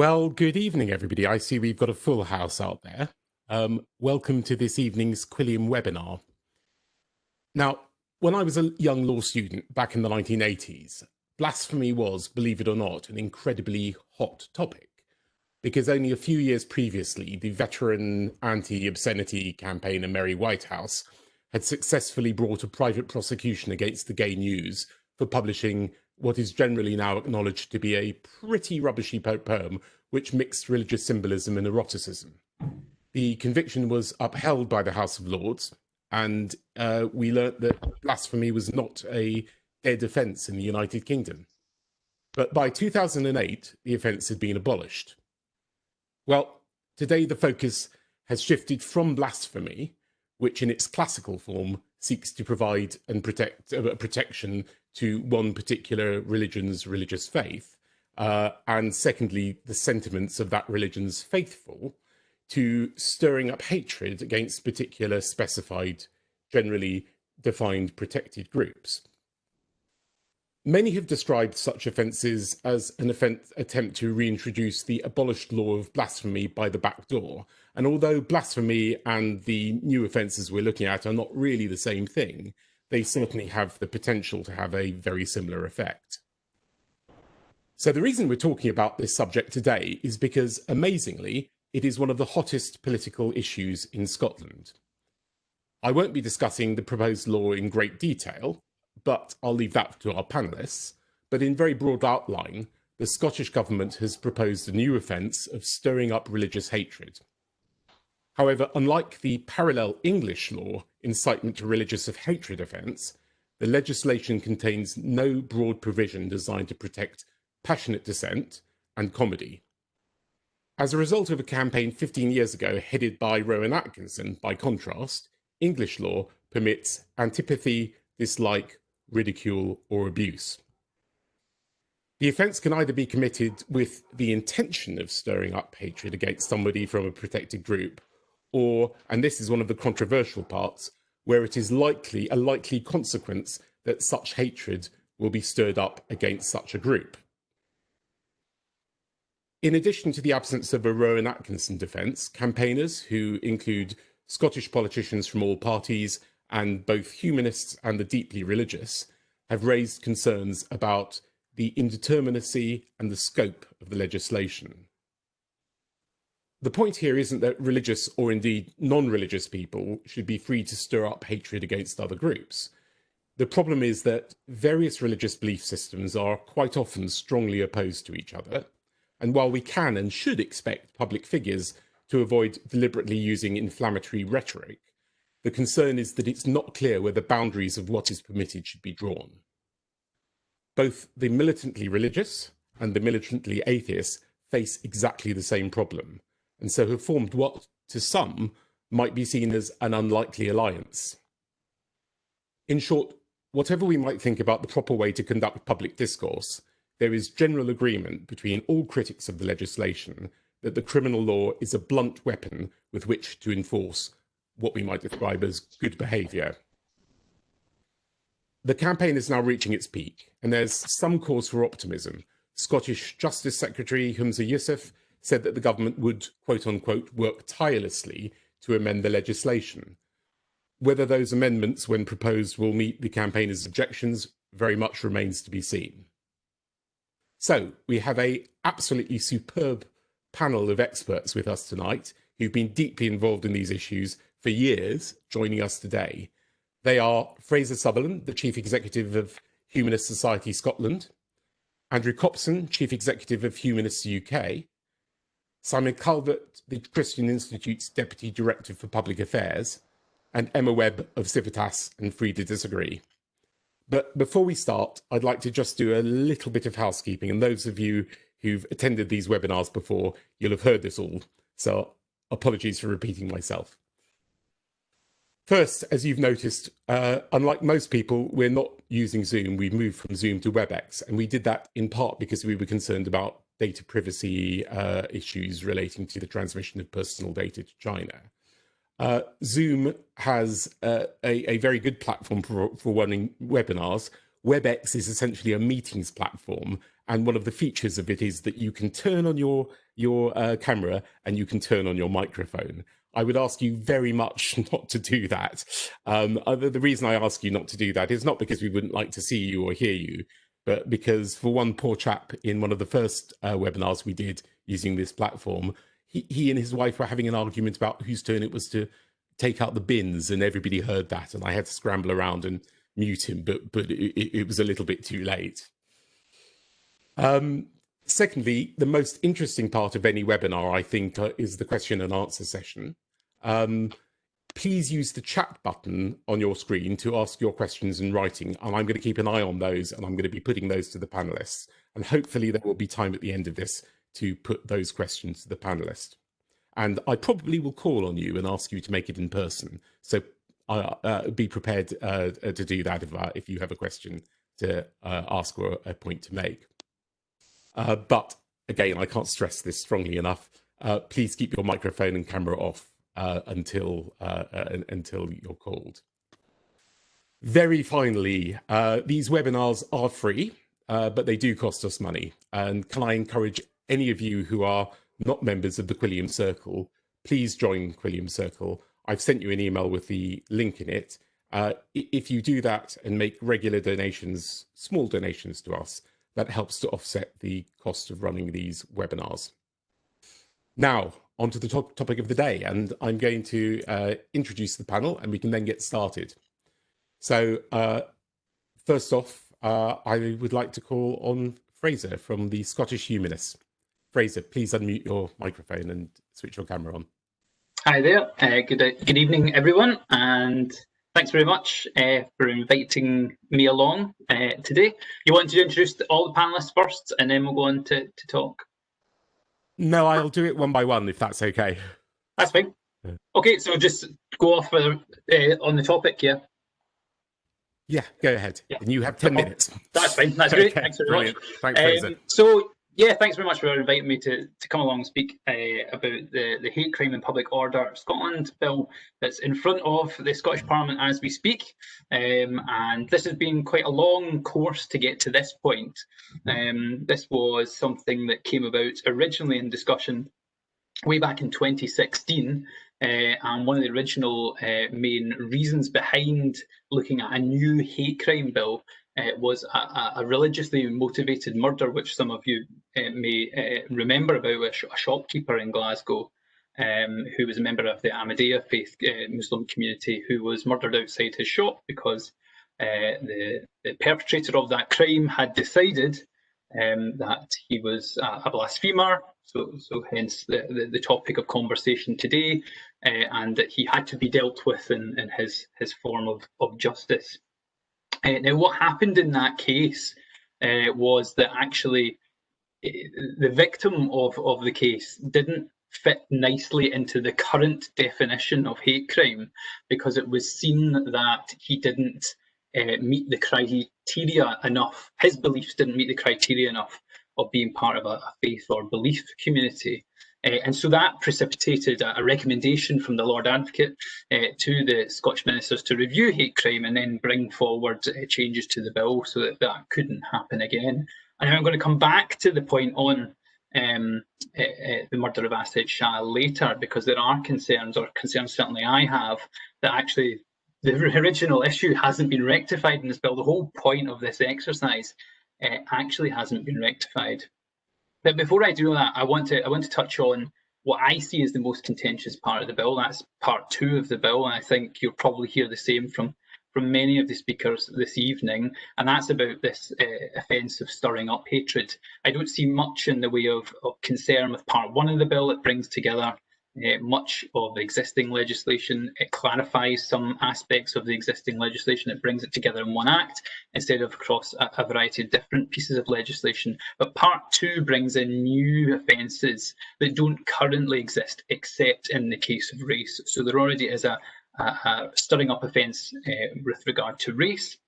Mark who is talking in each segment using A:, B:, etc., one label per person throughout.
A: Well, good evening, everybody. I see we've got a full house out there. Welcome to this evening's Quilliam webinar. Now, when I was a young law student back in the 1980s, blasphemy was, believe it or not, an incredibly hot topic, because only a few years previously, the veteran anti-obscenity campaigner Mary Whitehouse had successfully brought a private prosecution against the Gay News for publishing what is generally now acknowledged to be a pretty rubbishy poem which mixed religious symbolism and eroticism. The conviction was upheld by the House of Lords, and we learnt that blasphemy was not a dead offence in the United Kingdom. But by 2008, the offence had been abolished. Well, today the focus has shifted from blasphemy, which in its classical form seeks to provide and protect protection to one particular religion's religious faith, and secondly, the sentiments of that religion's faithful, to stirring up hatred against particular specified, generally defined protected groups. Many have described such offences as an attempt to reintroduce the abolished law of blasphemy by the back door. And although blasphemy and the new offences we're looking at are not really the same thing, they certainly have the potential to have a very similar effect. So the reason we're talking about this subject today is because, amazingly, it is one of the hottest political issues in Scotland. I won't be discussing the proposed law in great detail, but I'll leave that to our panellists. But in very broad outline, the Scottish Government has proposed a new offence of stirring up religious hatred. However, unlike the parallel English law, incitement to religious hatred offence, the legislation contains no broad provision designed to protect passionate dissent and comedy. As a result of a campaign 15 years ago headed by Rowan Atkinson, by contrast, English law permits antipathy, dislike, ridicule, or abuse. The offence can either be committed with the intention of stirring up hatred against somebody from a protected group, or, and this is one of the controversial parts, where it is a likely consequence that such hatred will be stirred up against such a group. In addition to the absence of a Rowan Atkinson defence, campaigners, who include Scottish politicians from all parties and both humanists and the deeply religious, have raised concerns about the indeterminacy and the scope of the legislation. The point here isn't that religious or indeed non-religious people should be free to stir up hatred against other groups. The problem is that various religious belief systems are quite often strongly opposed to each other. And while we can and should expect public figures to avoid deliberately using inflammatory rhetoric, the concern is that it's not clear where the boundaries of what is permitted should be drawn. Both the militantly religious and the militantly atheist face exactly the same problem, and so have formed what, to some, might be seen as an unlikely alliance. In short, whatever we might think about the proper way to conduct public discourse, there is general agreement between all critics of the legislation that the criminal law is a blunt weapon with which to enforce what we might describe as good behaviour. The campaign is now reaching its peak, and there's some cause for optimism. Scottish Justice Secretary Humza Yousaf said that the government would, quote-unquote, work tirelessly to amend the legislation. Whether those amendments, when proposed, will meet the campaigners' objections very much remains to be seen. So, we have an absolutely superb panel of experts with us tonight who've been deeply involved in these issues for years, joining us today. They are Fraser Sutherland, the Chief Executive of Humanist Society Scotland, Andrew Copson, Chief Executive of Humanists UK, Simon Calvert, the Christian Institute's Deputy Director for Public Affairs, and Emma Webb of Civitas and Free to Disagree. But before we start, I'd like to just do a little bit of housekeeping. And those of you who've attended these webinars before, you'll have heard this all. So apologies for repeating myself. First, as you've noticed, unlike most people, we're not using Zoom. We've moved from Zoom to WebEx. And we did that in part because we were concerned about data privacy issues relating to the transmission of personal data to China. Zoom has a very good platform for running webinars. WebEx is essentially a meetings platform, And one of the features of it is that you can turn on your camera and you can turn on your microphone. I would ask you very much not to do that. The reason I ask you not to do that is not because we wouldn't like to see you or hear you, but because for one poor chap in one of the first webinars we did using this platform, he and his wife were having an argument about whose turn it was to take out the bins, and everybody heard that, and I had to scramble around and mute him, but it was a little bit too late. Secondly, the most interesting part of any webinar, I think, is the question and answer session. Please use the chat button on your screen to ask your questions in writing, and I'm going to keep an eye on those, and I'm going to be putting those to the panelists. And hopefully there will be time at the end of this to put those questions to the panelists. And I probably will call on you and ask you to make it in person. So be prepared to do that if you have a question to ask or a point to make. But again, I can't stress this strongly enough. Please keep your microphone and camera off until you're called. Very finally, these webinars are free, but they do cost us money. And can I encourage any of you who are not members of the Quilliam Circle, please join Quilliam Circle. I've sent you an email with the link in it. If you do that and make regular donations, small donations to us, that helps to offset the cost of running these webinars. Now, on to the topic of the day, and I'm going to introduce the panel and we can then get started. So first off, I would like to call on Fraser from the Scottish Humanists. Fraser, please unmute your microphone and switch your camera on.
B: Hi there, good evening everyone, and thanks very much for inviting me along today. You want to introduce all the panelists first and then we'll go on to talk?
A: No, I'll do it one by one if that's okay.
B: That's fine. Yeah. Okay, so just go off on the topic, yeah?
A: Yeah, go ahead. Yeah. And you have 10 minutes.
B: That's fine, that's great. Okay. Thanks very
A: Brilliant.
B: much.
A: Thanks, Fraser.
B: So, yeah, thanks very much for inviting me to come along and speak about the Hate Crime and Public Order Scotland bill that's in front of the Scottish Parliament as we speak. And this has been quite a long course to get to this point. This was something that came about originally in discussion way back in 2016. And one of the original main reasons behind looking at a new hate crime bill was a religiously motivated murder, which some of you may remember about, a shopkeeper in Glasgow who was a member of the Ahmadiyya faith Muslim community, who was murdered outside his shop because the perpetrator of that crime had decided that he was a blasphemer, so hence the topic of conversation today, and that he had to be dealt with in his form of justice. Now, what happened in that case was that actually the victim of the case didn't fit nicely into the current definition of hate crime, because it was seen that he didn't meet the criteria enough. His beliefs didn't meet the criteria enough of being part of a faith or belief community. And so that precipitated a recommendation from the Lord Advocate to the Scottish ministers to review hate crime and then bring forward changes to the bill so that that couldn't happen again. And I'm going to come back to the point on the murder of Asad Shah later, because there are concerns, or concerns certainly I have, that actually the original issue hasn't been rectified in this bill. The whole point of this exercise actually hasn't been rectified. But before I do that, I want to touch on what I see as the most contentious part of the bill. That's part 2 of the bill, and I think you'll probably hear the same from many of the speakers this evening, and that's about this offence of stirring up hatred. I don't see much in the way of concern with part 1 of the bill. It brings together much of the existing legislation. It clarifies some aspects of the existing legislation. It brings it together in one act instead of across a variety of different pieces of legislation. But part 2 brings in new offences that don't currently exist except in the case of race. So there already is a stirring up offence with regard to race,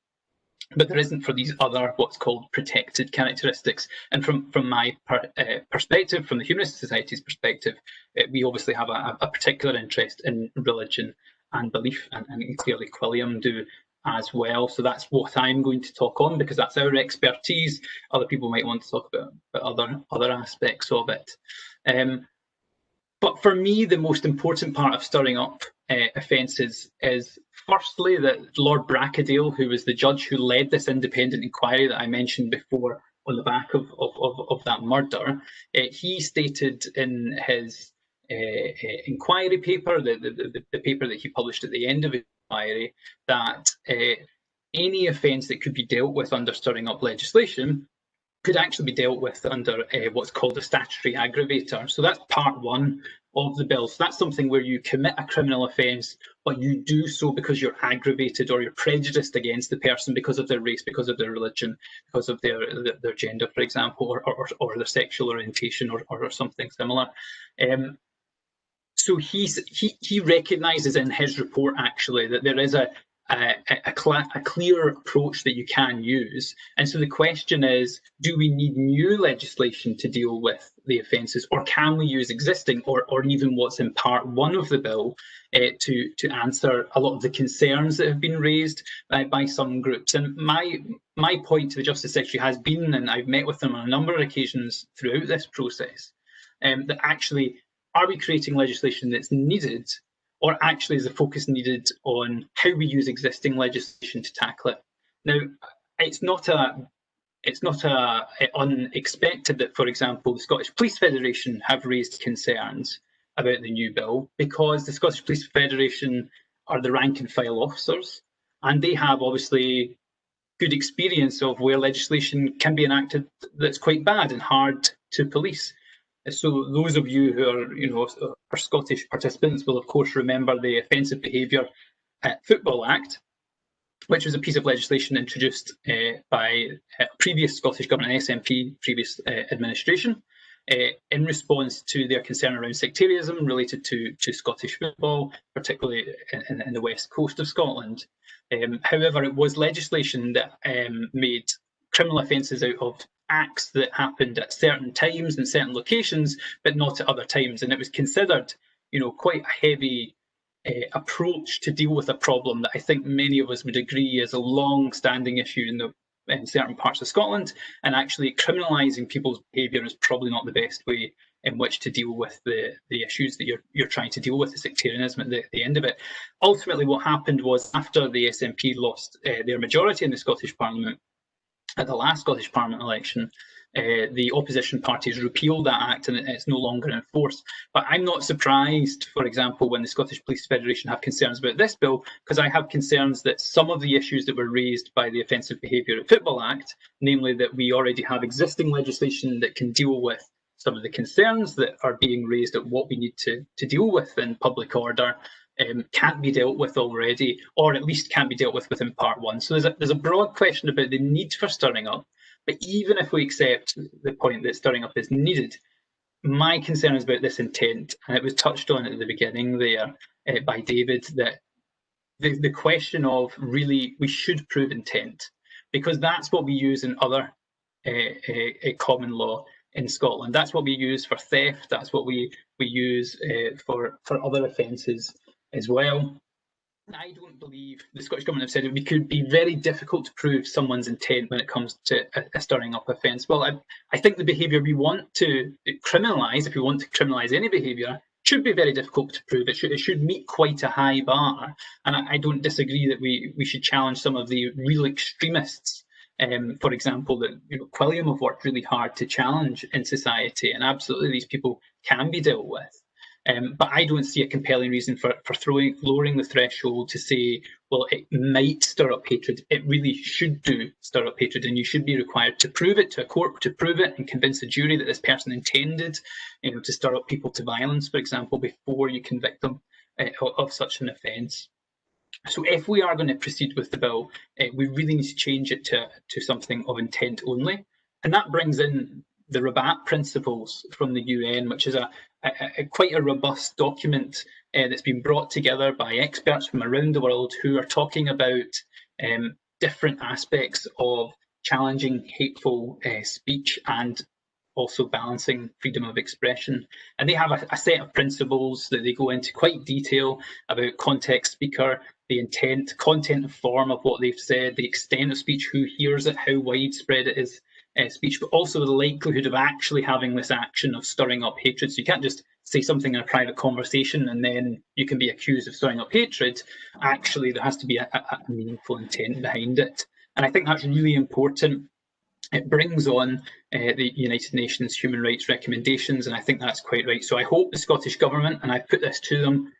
B: but there isn't for these other what's called protected characteristics. And from my perspective, from the Humanist Society's perspective, we obviously have a particular interest in religion and belief, and clearly Quilliam do as well. So that's what I'm going to talk on, because that's our expertise. Other people might want to talk about other aspects of it. But for me, the most important part of stirring up offences is firstly that Lord Brackadale, who was the judge who led this independent inquiry that I mentioned before on the back of that murder, he stated in his inquiry paper, the paper that he published at the end of his inquiry, that any offence that could be dealt with under stirring up legislation could actually be dealt with under what's called a statutory aggravator. So that's part one of the bill. So that's something where you commit a criminal offence, but you do so because you're aggravated or you're prejudiced against the person because of their race, because of their religion, because of their gender, for example, or their sexual orientation, or something similar. So he recognises in his report actually that there is a clear approach that you can use. And so the question is, do we need new legislation to deal with the offences, or can we use existing, or even what's in part one of the bill to answer a lot of the concerns that have been raised by some groups? And my point to the Justice Secretary has been, and I've met with them on a number of occasions throughout this process, that actually, are we creating legislation that's needed, or actually is the focus needed on how we use existing legislation to tackle it? Now, it's not unexpected that, for example, the Scottish Police Federation have raised concerns about the new bill, because the Scottish Police Federation are the rank and file officers, and they have obviously good experience of where legislation can be enacted that's quite bad and hard to police. So those of you who are Scottish participants will of course remember the Offensive Behaviour Football Act, which was a piece of legislation introduced by previous Scottish Government, SNP, previous administration, in response to their concern around sectarianism related to Scottish football, particularly in the west coast of Scotland. However, it was legislation that made criminal offences out of acts that happened at certain times and certain locations, but not at other times. And it was considered, quite a heavy approach to deal with a problem that I think many of us would agree is a long-standing issue in certain parts of Scotland. And actually, criminalising people's behaviour is probably not the best way in which to deal with the issues that you're trying to deal with, the sectarianism at the end of it. Ultimately, what happened was, after the SNP lost their majority in the Scottish Parliament, at the last Scottish Parliament election, the opposition parties repealed that act, and it's no longer in force. But I'm not surprised, for example, when the Scottish Police Federation have concerns about this bill, because I have concerns that some of the issues that were raised by the Offensive Behaviour at Football Act, namely that we already have existing legislation that can deal with some of the concerns that are being raised at what we need to deal with in public order, can't be dealt with already, or at least can't be dealt with within part one. So there's a broad question about the need for stirring up. But even if we accept the point that stirring up is needed, my concern is about this intent, and it was touched on at the beginning there by David, that the question of really, we should prove intent, because that's what we use in other common law in Scotland. That's what we use for theft. That's what we use for other offences as well. I don't believe the Scottish Government have said it could be very difficult to prove someone's intent when it comes to a stirring up offence. Well, I think the behaviour we want to criminalise, if we want to criminalise any behaviour, should be very difficult to prove. It should meet quite a high bar. And I don't disagree that we should challenge some of the real extremists, for example, that Quilliam have worked really hard to challenge in society, and absolutely these people can be dealt with. But I don't see a compelling reason for lowering the threshold to say, well, it might stir up hatred. It really should stir up hatred, and you should be required to prove it to a court, to prove it and convince a jury that this person intended, to stir up people to violence, for example, before you convict them of such an offence. So if we are going to proceed with the bill, we really need to change it to something of intent only. And that brings in the Rabat principles from the UN, which is quite a robust document that's been brought together by experts from around the world who are talking about different aspects of challenging hateful speech and also balancing freedom of expression. And they have a set of principles that they go into quite detail about context speaker. the intent, content and form of what they've said, the extent of speech, who hears it, how widespread it is speech, but also the likelihood of actually having this action of stirring up hatred. So you can't just say something in a private conversation and then you can be accused of stirring up hatred. Actually, there has to be a meaningful intent behind it. And I think that's really important. It brings on the United Nations human rights recommendations, and I think that's quite right. So I hope the Scottish Government, and I put this to them,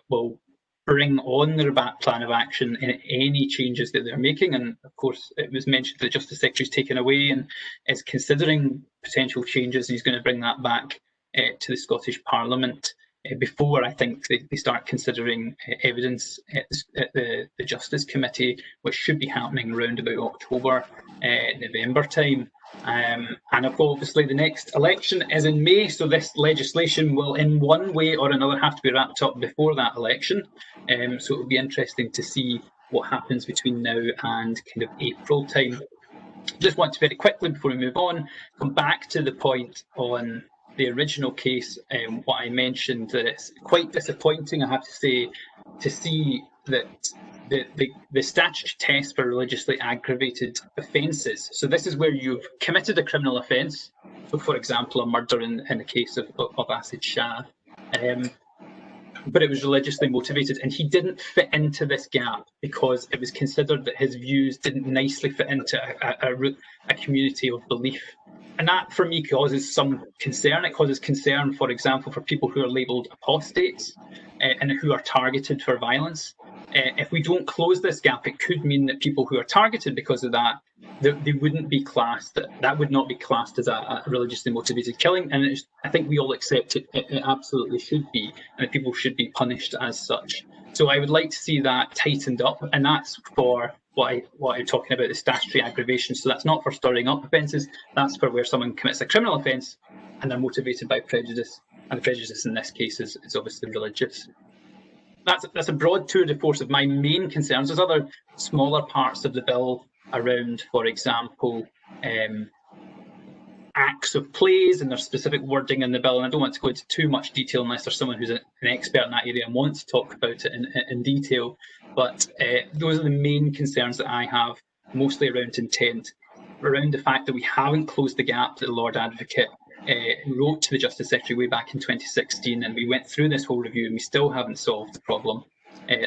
B: will bring on their plan of action in any changes that they're making. And of course, it was mentioned that the Justice Secretary is taken away and is considering potential changes. He's going to bring that back to the Scottish Parliament before I think they start considering evidence at the Justice Committee, which should be happening around about October, November time. And obviously the next election is in May, so this legislation will in one way or another have to be wrapped up before that election. So it'll be interesting to see what happens between now and kind of April time. Just want to very quickly, before we move on, come back to the point on the original case, what I mentioned, that it's quite disappointing, I have to say, to see that the statutory test for religiously aggravated offences. So this is where you've committed a criminal offence. So, for example, a murder in the case of Acid Shah. But it was religiously motivated, and he didn't fit into this gap because it was considered that his views didn't nicely fit into a community of belief. And that, for me, causes some concern. It causes concern, for example, for people who are labelled apostates and who are targeted for violence. If we don't close this gap, it could mean that people who are targeted because of that, they wouldn't be classed, that would not be classed as a religiously motivated killing. And I think we all accept it absolutely should be, and that people should be punished as such. So I would like to see that tightened up, and that's for what I'm talking about, the statutory aggravation. So that's not for stirring up offences, that's for where someone commits a criminal offence and they're motivated by prejudice, and the prejudice in this case is obviously religious. That's a broad tour de force of my main concerns. There's other smaller parts of the bill around, for example, acts of plays, and there's specific wording in the bill, and I don't want to go into too much detail unless there's someone who's an expert in that area and wants to talk about it in detail. But those are the main concerns that I have, mostly around intent, around the fact that we haven't closed the gap that the Lord Advocate wrote to the Justice Secretary way back in 2016, and we went through this whole review and we still haven't solved the problem.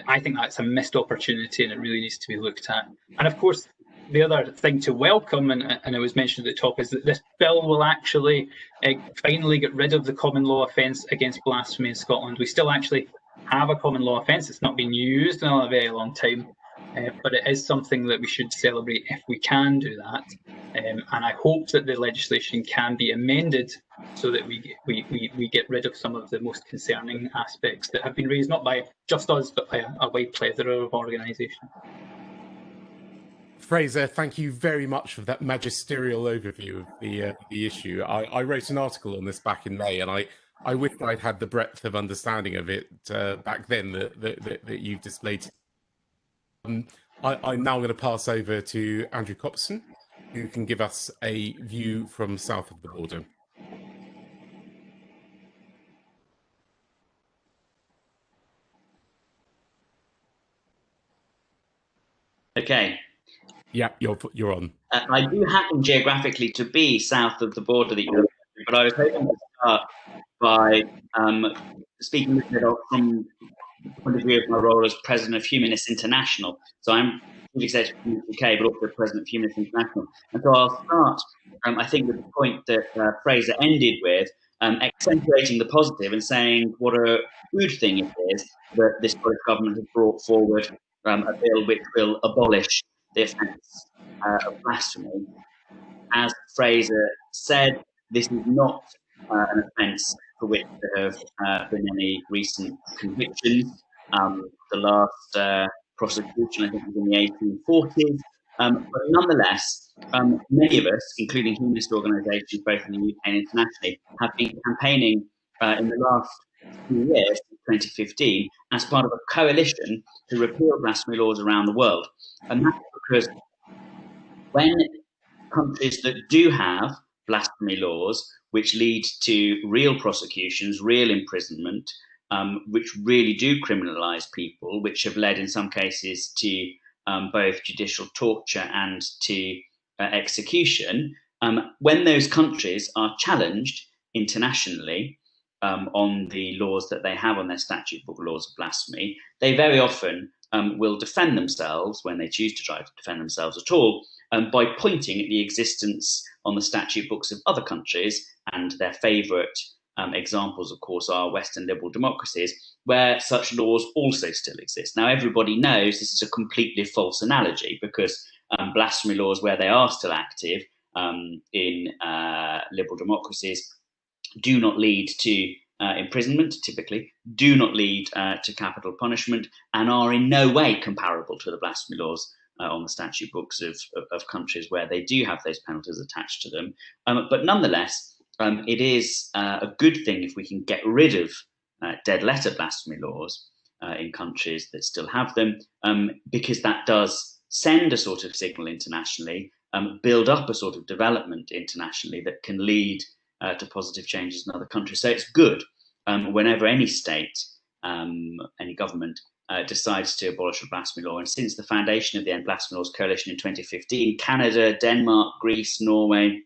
B: I think that's a missed opportunity, and it really needs to be looked at. And of course, the other thing to welcome, and it was mentioned at the top, is that this bill will actually finally get rid of the common law offence against blasphemy in Scotland. We still actually have a common law offence. It's not been used in a very long time, but it is something that we should celebrate if we can do that. And I hope that the legislation can be amended so that we get rid of some of the most concerning aspects that have been raised, not by just us, but by a wide plethora of organisations.
A: Fraser, thank you very much for that magisterial overview of the issue. I wrote an article on this back in May, and I wish I'd had the breadth of understanding of it back then that you've displayed. I'm now going to pass over to Andrew Copson, who can give us a view from south of the border.
C: Okay.
A: Yeah, you're on.
C: I do happen geographically to be south of the border that you're, but I was hoping to start by speaking a bit from the point of view of my role as president of Humanists International. So I'm chief executive from the UK, but also president of Humanists International. And so I'll start, I think, with the point that Fraser ended with, accentuating the positive and saying what a good thing it is that this British government has brought forward a bill which will abolish the offence of blasphemy. As Fraser said, this is not an offence for which there have been any recent convictions. The last prosecution, I think, was in the 1840s. But nonetheless, many of us, including humanist organisations both in the UK and internationally, have been campaigning in the last few years, 2015, as part of a coalition to repeal blasphemy laws around the world. And that's because when countries that do have blasphemy laws, which lead to real prosecutions, real imprisonment, which really do criminalise people, which have led in some cases to both judicial torture and to execution, when those countries are challenged internationally on the laws that they have on their statute book, laws of blasphemy, they very often will defend themselves, when they choose to try to defend themselves at all, by pointing at the existence on the statute books of other countries, and their favourite examples, of course, are Western liberal democracies, where such laws also still exist. Now, everybody knows this is a completely false analogy, because blasphemy laws, where they are still active in liberal democracies, do not lead to imprisonment, typically, do not lead to capital punishment, and are in no way comparable to the blasphemy laws on the statute books of countries where they do have those penalties attached to them. But nonetheless, it is a good thing if we can get rid of dead letter blasphemy laws in countries that still have them, because that does send a sort of signal internationally, build up a sort of development internationally that can lead to positive changes in other countries. So it's good whenever any state, any government decides to abolish a blasphemy law. And since the foundation of the End Blasphemy Laws Coalition in 2015, Canada, Denmark, Greece, Norway,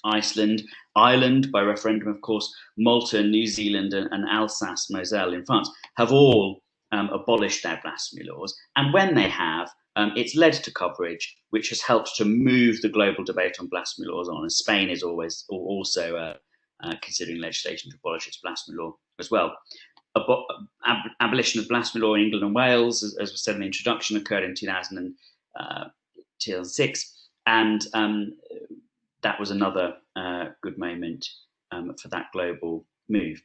C: Iceland, Ireland by referendum, of course, Malta, New Zealand, and Alsace-Moselle in France have all abolished their blasphemy laws. And when they have, it's led to coverage which has helped to move the global debate on blasphemy laws on. And Spain is also considering legislation to abolish its blasphemy law as well. Abolition of blasphemy law in England and Wales, as was said in the introduction, occurred in 2006, and that was another good moment for that global move.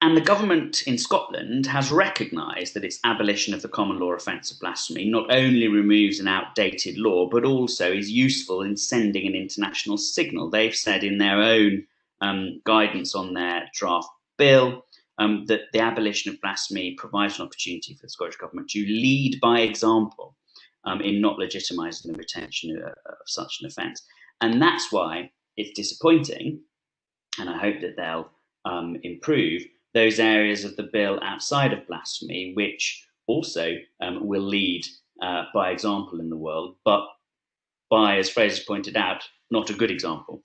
C: And the government in Scotland has recognised that its abolition of the common law offence of blasphemy not only removes an outdated law, but also is useful in sending an international signal. They've said in their own guidance on their draft bill that the abolition of blasphemy provides an opportunity for the Scottish Government to lead by example in not legitimising the retention of such an offence. And that's why it's disappointing, and I hope that they'll improve those areas of the bill outside of blasphemy, which also will lead by example in the world, but by, as Fraser's pointed out, not a good example.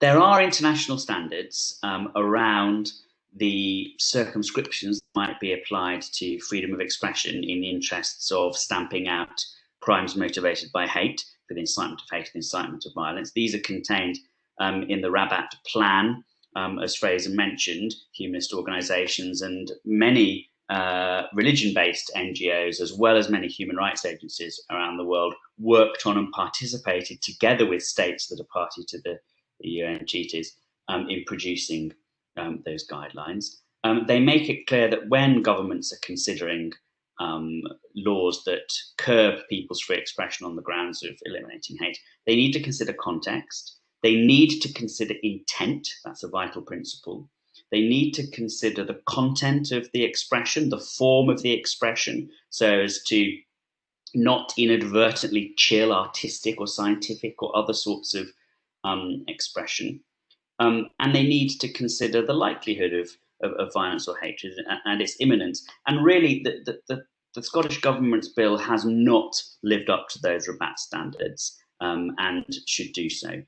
C: There are international standards around the circumscriptions that might be applied to freedom of expression in the interests of stamping out crimes motivated by hate, for the incitement of hate and incitement of violence. These are contained in the Rabat Plan, as Fraser mentioned. Humanist organisations and many religion-based NGOs, as well as many human rights agencies around the world, worked on and participated together with states that are party to the UN treaties in producing those guidelines. They make it clear that when governments are considering laws that curb people's free expression on the grounds of eliminating hate, they need to consider context. They need to consider intent. That's a vital principle. They need to consider the content of the expression, the form of the expression, so as to not inadvertently chill artistic or scientific or other sorts of expression. And they need to consider the likelihood of violence or hatred and its imminence. And really, the Scottish Government's bill has not lived up to those Rabat standards and should do so.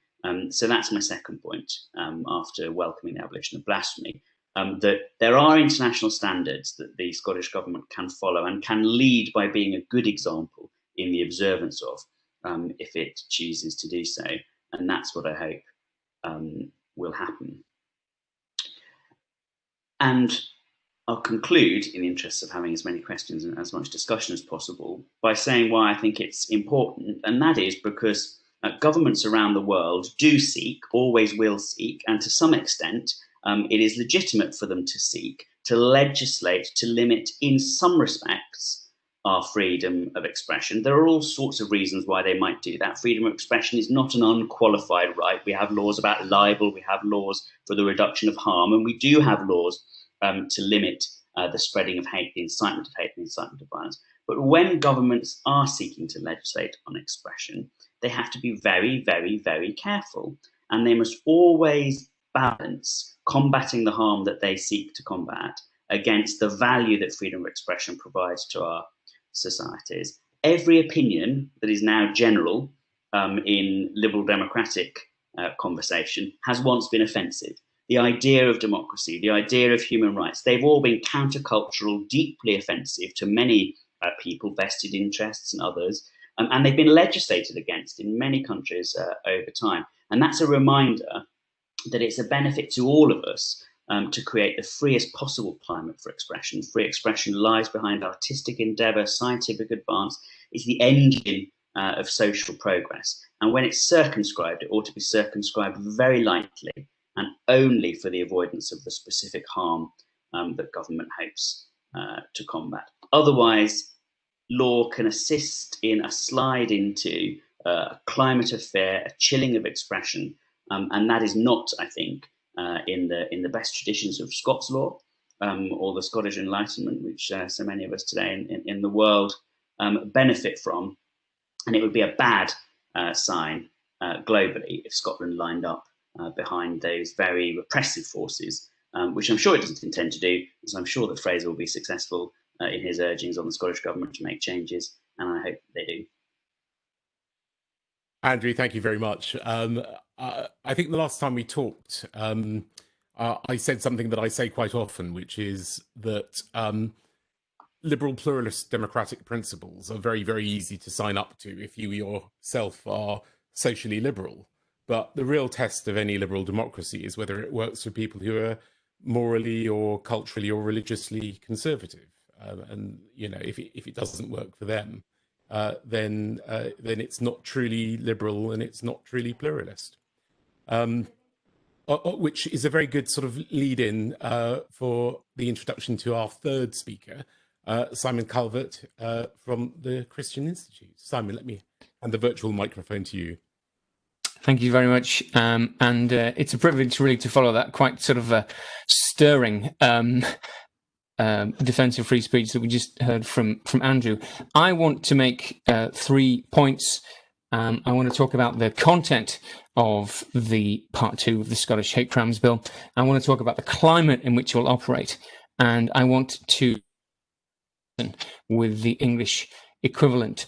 C: So that's my second point, after welcoming the abolition of blasphemy, that there are international standards that the Scottish Government can follow and can lead by being a good example in the observance of, if it chooses to do so. And that's what I hope will happen. And I'll conclude, in the interest of having as many questions and as much discussion as possible, by saying why I think it's important, and that is because governments around the world do seek, always will seek, and to some extent it is legitimate for them to seek, to legislate, to limit in some respects our freedom of expression. There are all sorts of reasons why they might do that. Freedom of expression is not an unqualified right. We have laws about libel, we have laws for the reduction of harm, and we do have laws to limit the spreading of hate, the incitement of hate, the incitement of violence. But when governments are seeking to legislate on expression, they have to be very, very, very careful. And they must always balance combating the harm that they seek to combat against the value that freedom of expression provides to our societies. Every opinion that is now general in liberal democratic conversation has once been offensive. The idea of democracy, the idea of human rights, they've all been countercultural, deeply offensive to many people, vested interests and others, and they've been legislated against in many countries over time. And that's a reminder that it's a benefit to all of us to create the freest possible climate for expression. Free expression lies behind artistic endeavour, scientific advance. It's the engine of social progress. And when it's circumscribed, it ought to be circumscribed very lightly and only for the avoidance of the specific harm that government hopes to combat. Otherwise, law can assist in a slide into a climate of fear, a chilling of expression, and that is not, I think, in the best traditions of Scots law or the Scottish Enlightenment, which so many of us today in the world benefit from. And it would be a bad sign globally if Scotland lined up behind those very repressive forces, which I'm sure it doesn't intend to do, because I'm sure that Fraser will be successful in his urgings on the Scottish Government to make changes, and I hope they do.
A: Andrew, thank you very much. I think the last time we talked, I said something that I say quite often, which is that liberal pluralist democratic principles are very, very easy to sign up to if you yourself are socially liberal. But the real test of any liberal democracy is whether it works for people who are morally or culturally or religiously conservative. And, you know, if it doesn't work for them, then it's not truly liberal and it's not truly pluralist. Which is a very good sort of lead-in for the introduction to our third speaker, Simon Calvert from the Christian Institute. Simon, let me hand the virtual microphone to you.
D: Thank you very much. And it's a privilege really to follow that quite sort of stirring defense of free speech that we just heard from Andrew. I want to make 3 points. I want to talk about the content of the Part 2 of the Scottish Hate Crimes Bill. I want to talk about the climate in which it will operate. And I want to with the English equivalent.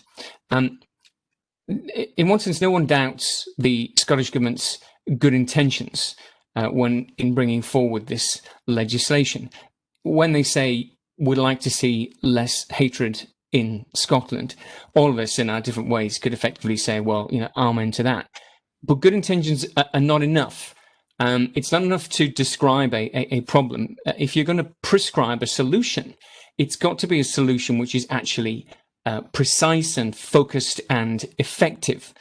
D: In one sense, no one doubts the Scottish Government's good intentions when in bringing forward this legislation. When they say we'd like to see less hatred in Scotland, all of us in our different ways could effectively say, well, you know, amen to that. But good intentions are not enough. It's not enough to describe a problem. If you're going to prescribe a solution, it's got to be a solution which is actually precise and focused and effective.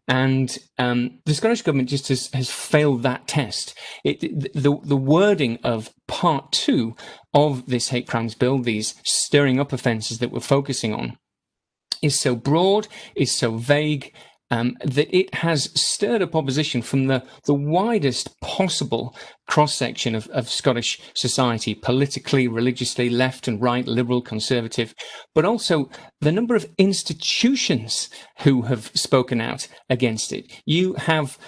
D: And the Scottish Government just has failed that test. The wording of Part 2 of this hate crimes bill, these stirring up offences that we're focusing on, is so broad, is so vague, that it has stirred up opposition from the widest possible cross-section of Scottish society, politically, religiously, left and right, liberal, conservative, but also the number of institutions who have spoken out against it. You have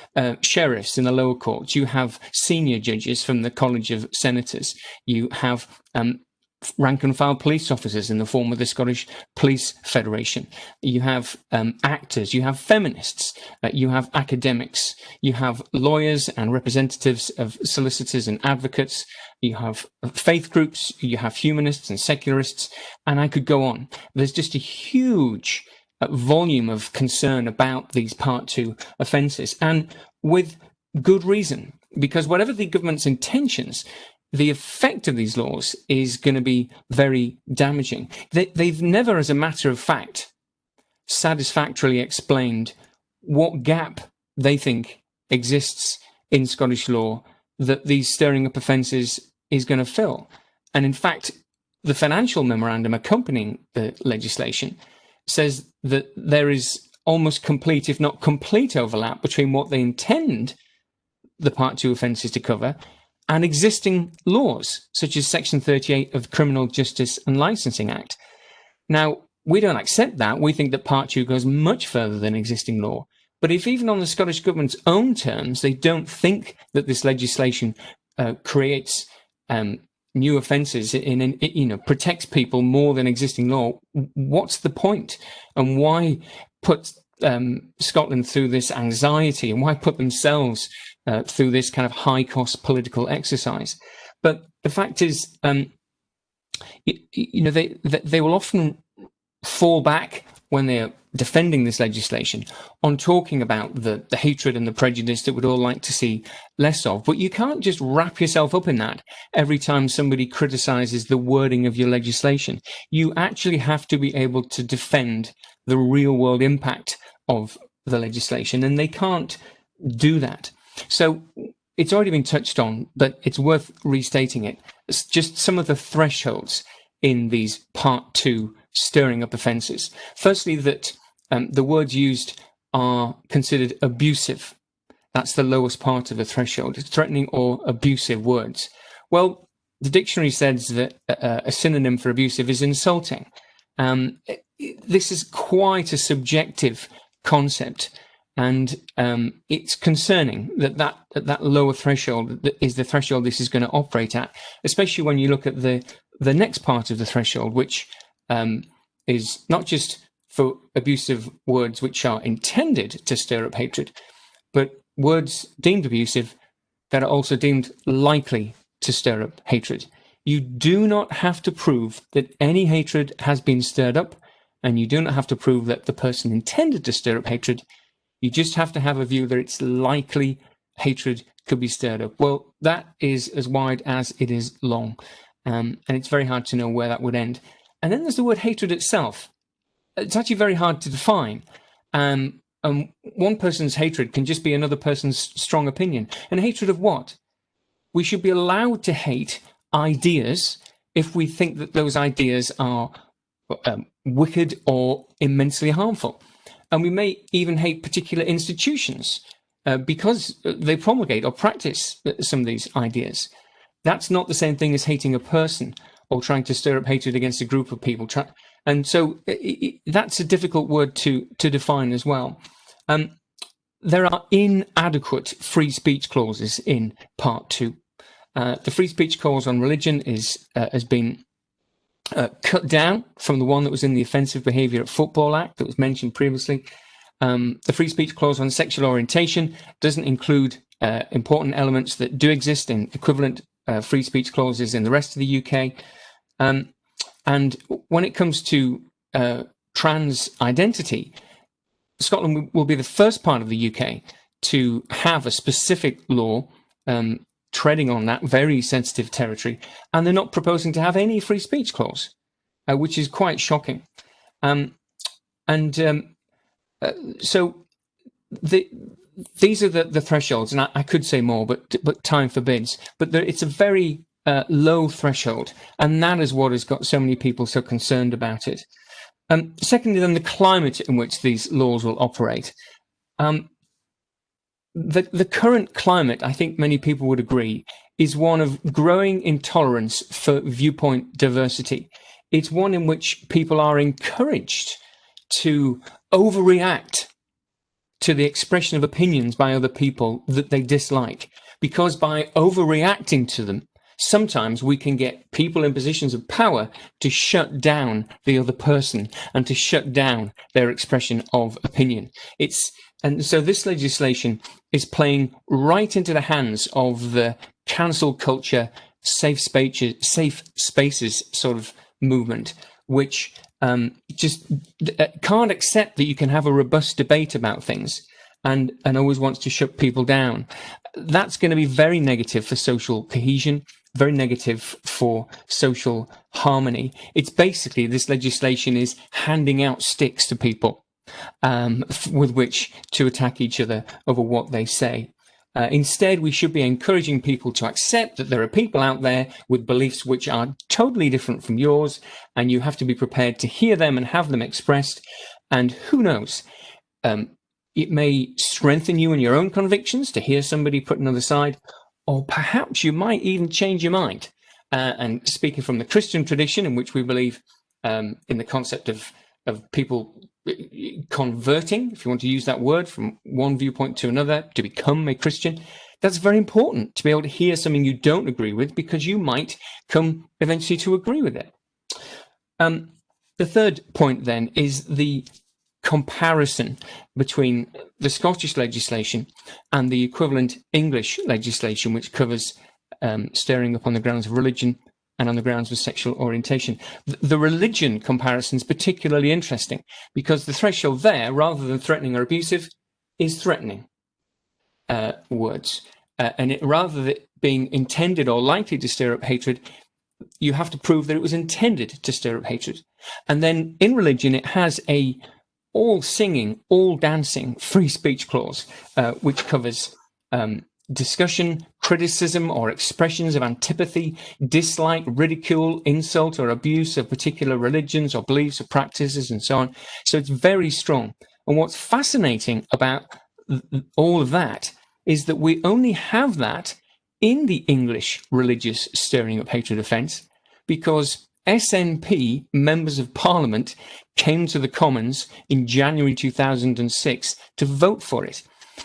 D: sheriffs in the lower courts, you have senior judges from the College of Senators, you have rank and file police officers in the form of the Scottish Police Federation. You have actors, you have feminists, you have academics, you have lawyers and representatives of solicitors and advocates, you have faith groups, you have humanists and secularists, and I could go on. There's just a huge volume of concern about these Part 2 offences, and with good reason, because whatever the government's intentions, the effect of these laws is going to be very damaging. They've never, as a matter of fact, satisfactorily explained what gap they think exists in Scottish law that these stirring up offences is going to fill. And in fact, the financial memorandum accompanying the legislation says that there is almost complete, if not complete, overlap between what they intend the Part 2 offences to cover and existing laws, such as Section 38 of the Criminal Justice and Licensing Act. Now, we don't accept that. We think that Part 2 goes much further than existing law. But if even on the Scottish Government's own terms, they don't think that this legislation creates new offences, protects people more than existing law, what's the point? And why put Scotland through this anxiety, and why put themselves through this kind of high-cost political exercise? But the fact is, they will often fall back when they're defending this legislation on talking about the hatred and the prejudice that we'd all like to see less of. But you can't just wrap yourself up in that every time somebody criticises the wording of your legislation. You actually have to be able to defend the real world impact of the legislation, and they can't do that. So it's already been touched on, but it's worth restating it. It's just some of the thresholds in these Part 2 stirring up offences. Firstly, that the words used are considered abusive. That's the lowest part of the threshold. It's threatening or abusive words. Well, the dictionary says that a synonym for abusive is insulting. This is quite a subjective concept, and it's concerning that lower threshold is the threshold this is going to operate at, especially when you look at the next part of the threshold, which is not just for abusive words which are intended to stir up hatred, but words deemed abusive that are also deemed likely to stir up hatred. You do not have to prove that any hatred has been stirred up, and you do not have to prove that the person intended to stir up hatred. You just have to have a view that it's likely hatred could be stirred up. Well, that is as wide as it is long, and it's very hard to know where that would end. And then there's the word hatred itself. It's actually very hard to define. One person's hatred can just be another person's strong opinion. And hatred of what? We should be allowed to hate ideas if we think that those ideas are wicked or immensely harmful. And we may even hate particular institutions because they promulgate or practice some of these ideas. That's not the same thing as hating a person or trying to stir up hatred against a group of people. And so that's a difficult word to define as well. There are inadequate free speech clauses in Part 2. The free speech clause on religion has been cut down from the one that was in the Offensive Behaviour at Football Act that was mentioned previously. The free speech clause on sexual orientation doesn't include important elements that do exist in equivalent free speech clauses in the rest of the UK. And when it comes to trans identity, Scotland will be the first part of the UK to have a specific law treading on that very sensitive territory, and they're not proposing to have any free speech clause, which is quite shocking. So these are the thresholds, and I could say more, but time forbids. But it's a very low threshold, and that is what has got so many people so concerned about it. Secondly, then, the climate in which these laws will operate. The current climate, I think many people would agree, is one of growing intolerance for viewpoint diversity. It's one in which people are encouraged to overreact to the expression of opinions by other people that they dislike, because by overreacting to them, sometimes we can get people in positions of power to shut down the other person and to shut down their expression of opinion. And so this legislation is playing right into the hands of the cancel culture, safe spaces sort of movement, which just can't accept that you can have a robust debate about things and always wants to shut people down. That's going to be very negative for social cohesion, very negative for social harmony. It's basically, this legislation is handing out sticks to people with which to attack each other over what they say. Instead, we should be encouraging people to accept that there are people out there with beliefs which are totally different from yours, and you have to be prepared to hear them and have them expressed. And who knows, it may strengthen you in your own convictions to hear somebody put another side, or perhaps you might even change your mind. And speaking from the Christian tradition, in which we believe in the concept of people converting, if you want to use that word, from one viewpoint to another, to become a Christian. That's very important, to be able to hear something you don't agree with, because you might come eventually to agree with it. The third point then is the comparison between the Scottish legislation and the equivalent English legislation, which covers stirring up on the grounds of religion and on the grounds of sexual orientation. The religion comparison is particularly interesting because the threshold there, rather than threatening or abusive, is threatening words. And rather than being intended or likely to stir up hatred, you have to prove that it was intended to stir up hatred. And then in religion, it has a all singing, all dancing, free speech clause, which covers discussion, criticism, or expressions of antipathy, dislike, ridicule, insult, or abuse of particular religions or beliefs or practices, and so on. So it's very strong. And what's fascinating about all of that is that we only have that in the English religious stirring up hatred offence, because SNP members of Parliament came to the Commons in January 2006 to vote for it.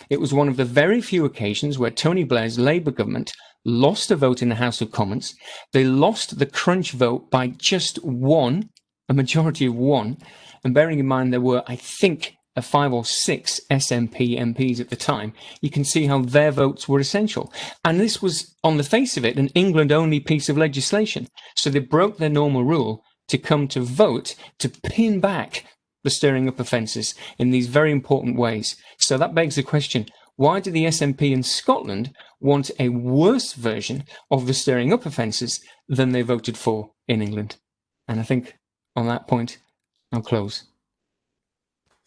D: It was one of the very few occasions where Tony Blair's Labour government lost a vote in the House of Commons. They lost the crunch vote by just one, a majority of one. And bearing in mind there were, I think, 5 or 6 SNP MPs at the time, you can see how their votes were essential. And this was, on the face of it, an England-only piece of legislation. So they broke their normal rule to come to vote to pin back the stirring up offences in these very important ways. So that begs the question, why do the SNP in Scotland want a worse version of the stirring up offences than they voted for in England? And I think on that point, I'll close.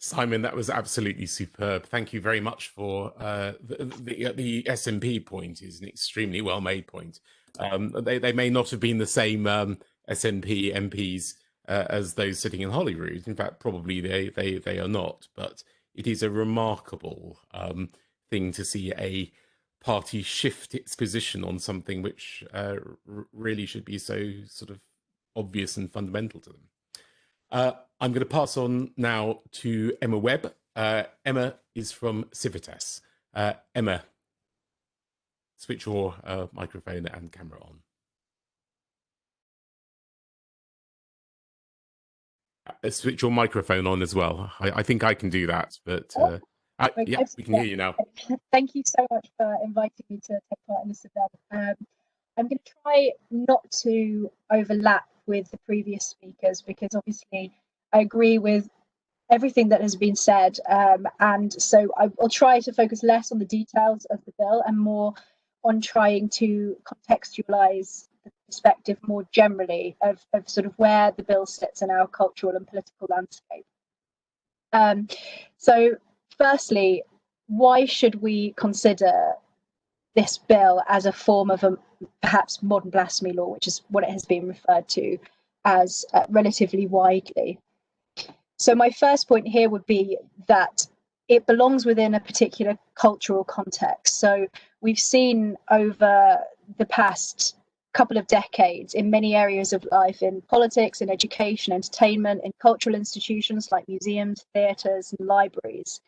A: Simon, that was absolutely superb. Thank you very much for the SNP point is an extremely well-made point. They may not have been the same SNP MPs as those sitting in Holyrood. In fact, probably they are not. But it is a remarkable thing to see a party shift its position on something which really should be so sort of obvious and fundamental to them. I'm going to pass on now to Emma Webb. Emma is from Civitas. Emma, switch your microphone and camera on. Switch your microphone on as well. I think I can do that, but yeah, we can hear you now.
E: Thank you so much for inviting me to take part in this event. I'm going to try not to overlap with the previous speakers because obviously I agree with everything that has been said, and so I'll try to focus less on the details of the bill and more on trying to contextualise the perspective more generally of sort of where the bill sits in our cultural and political landscape. So firstly, why should we consider this bill as a form of a perhaps modern blasphemy law, which is what it has been referred to as relatively widely? So my first point here would be that it belongs within a particular cultural context. So we've seen over the past couple of decades in many areas of life, in politics, in education, entertainment, in cultural institutions like museums, theatres and libraries,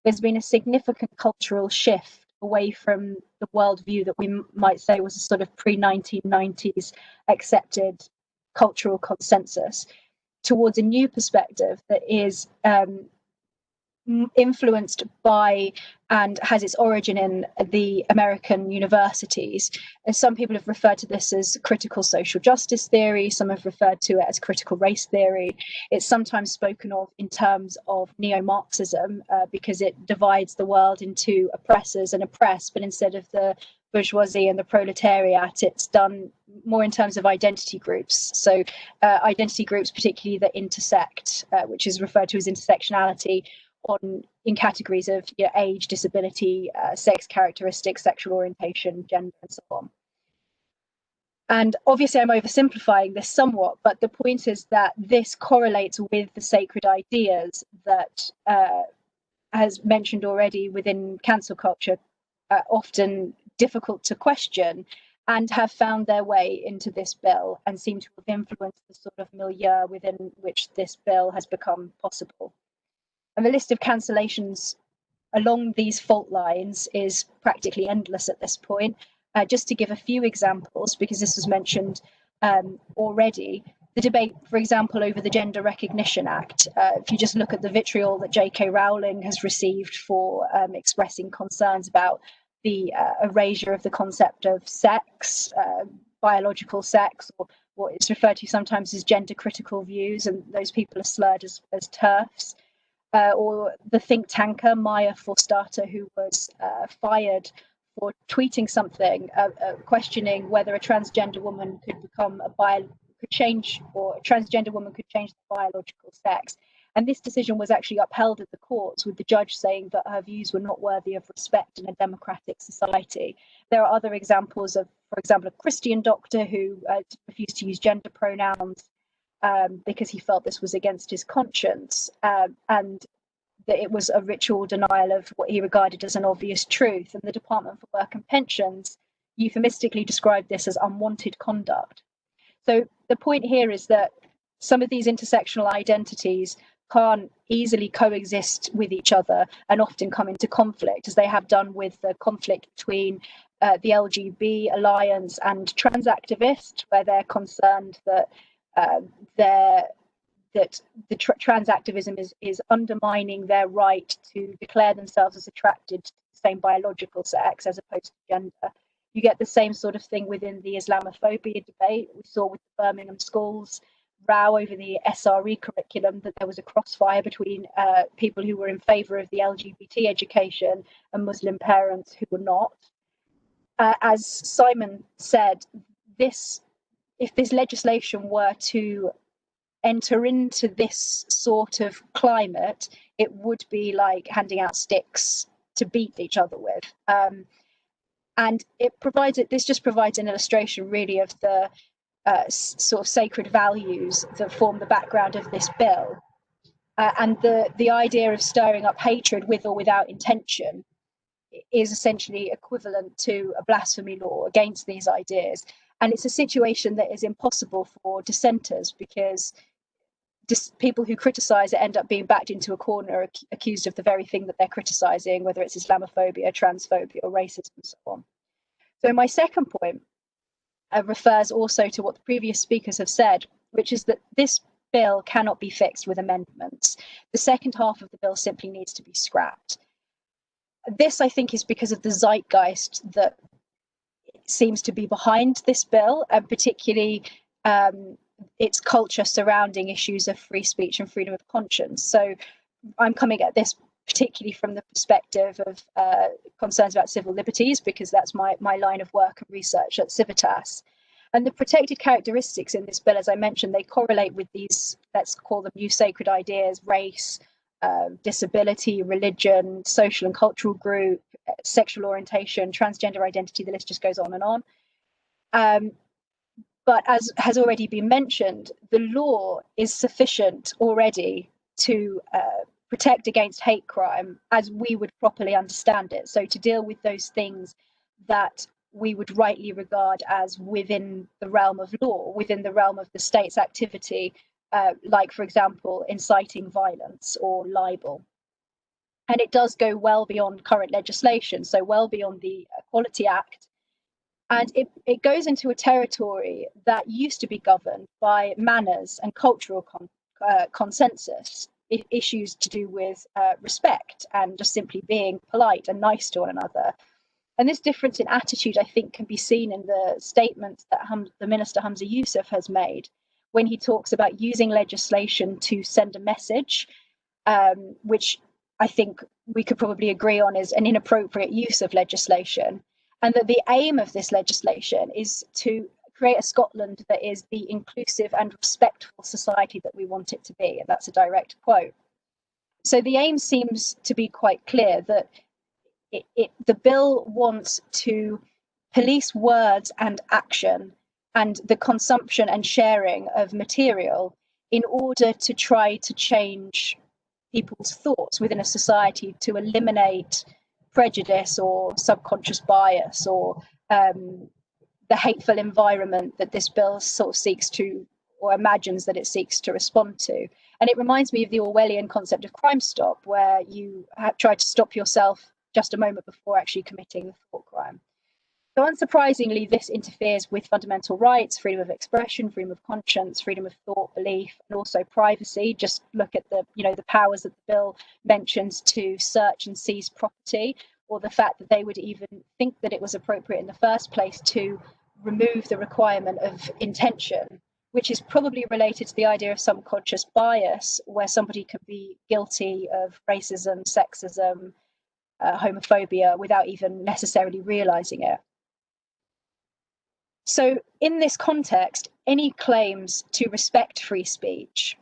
E: there's been a significant cultural shift away from the worldview that we might say was a sort of pre-1990s accepted cultural consensus towards a new perspective that is influenced by and has its origin in the American universities. And some people have referred to this as critical social justice theory. Some have referred to it as critical race theory. It's sometimes spoken of in terms of neo-Marxism because it divides the world into oppressors and oppressed, but instead of the bourgeoisie and the proletariat, it's done more in terms of identity groups. So identity groups, particularly that intersect, which is referred to as intersectionality, in categories of age, disability, sex characteristics, sexual orientation, gender, and so on. And obviously I'm oversimplifying this somewhat, but the point is that this correlates with the sacred ideas that, as mentioned already within cancel culture, often difficult to question and have found their way into this bill and seem to have influenced the sort of milieu within which this bill has become possible. And the list of cancellations along these fault lines is practically endless at this point. Just to give a few examples, because this was mentioned already, the debate, for example, over the Gender Recognition Act, if you just look at the vitriol that J.K. Rowling has received for expressing concerns about the erasure of the concept of sex, biological sex, or what is referred to sometimes as gender critical views, and those people are slurred as TERFs. Or the think tanker Maya Forstater, who was fired for tweeting something questioning whether a transgender woman could become could change, or a transgender woman could change the biological sex. And this decision was actually upheld at the courts, with the judge saying that her views were not worthy of respect in a democratic society. There are other examples of, for example, a Christian doctor who refused to use gender pronouns because he felt this was against his conscience, and that it was a ritual denial of what he regarded as an obvious truth. And the Department for Work and Pensions euphemistically described this as unwanted conduct. So the point here is that some of these intersectional identities can't easily coexist with each other and often come into conflict, as they have done with the conflict between the LGB Alliance and trans activists, where they're concerned that the trans activism is undermining their right to declare themselves as attracted to the same biological sex as opposed to gender. You get the same sort of thing within the Islamophobia debate. We saw with the Birmingham schools row over the SRE curriculum that there was a crossfire between people who were in favour of the LGBT education and Muslim parents who were not. As Simon said, if this legislation were to enter into this sort of climate, it would be like handing out sticks to beat each other with. And this just provides an illustration really of the sort of sacred values that form the background of this bill. And the idea of stirring up hatred with or without intention is essentially equivalent to a blasphemy law against these ideas. And it's a situation that is impossible for dissenters, because people who criticize it end up being backed into a corner, accused of the very thing that they're criticizing, whether it's Islamophobia, transphobia, or racism, and so on. So my second point refers also to what the previous speakers have said, which is that this bill cannot be fixed with amendments. The second half of the bill simply needs to be scrapped. This, I think, is because of the zeitgeist that seems to be behind this bill, and particularly its culture surrounding issues of free speech and freedom of conscience. So I'm coming at this particularly from the perspective of concerns about civil liberties, because that's my line of work and research at Civitas. And the protected characteristics in this bill, as I mentioned, they correlate with these, let's call them new sacred ideas: race, disability, religion, social and cultural group, sexual orientation, transgender identity, the list just goes on and on. But as has already been mentioned, the law is sufficient already to protect against hate crime as we would properly understand it. So to deal with those things that we would rightly regard as within the realm of law, within the realm of the state's activity, like, for example, inciting violence or libel. And it does go well beyond current legislation, so well beyond the Equality Act. And it goes into a territory that used to be governed by manners and cultural consensus, issues to do with respect and just simply being polite and nice to one another. And this difference in attitude, I think, can be seen in the statements that the Minister Hamza Yusuf has made when he talks about using legislation to send a message, which I think we could probably agree on is an inappropriate use of legislation. And that the aim of this legislation is to create a Scotland that is the inclusive and respectful society that we want it to be. And that's a direct quote. So the aim seems to be quite clear, that the bill wants to police words and action and the consumption and sharing of material in order to try to change people's thoughts within a society, to eliminate prejudice or subconscious bias or the hateful environment that this bill sort of seeks to, or imagines that it seeks to respond to. And it reminds me of the Orwellian concept of crime stop, where you try to stop yourself just a moment before actually committing the thought crime. So unsurprisingly, this interferes with fundamental rights, freedom of expression, freedom of conscience, freedom of thought, belief, and also privacy. Just look at the powers that the bill mentions to search and seize property, or the fact that they would even think that it was appropriate in the first place to remove the requirement of intention, which is probably related to the idea of subconscious bias, where somebody could be guilty of racism, sexism, homophobia without even necessarily realizing it. So in this context, any claims to respect free speech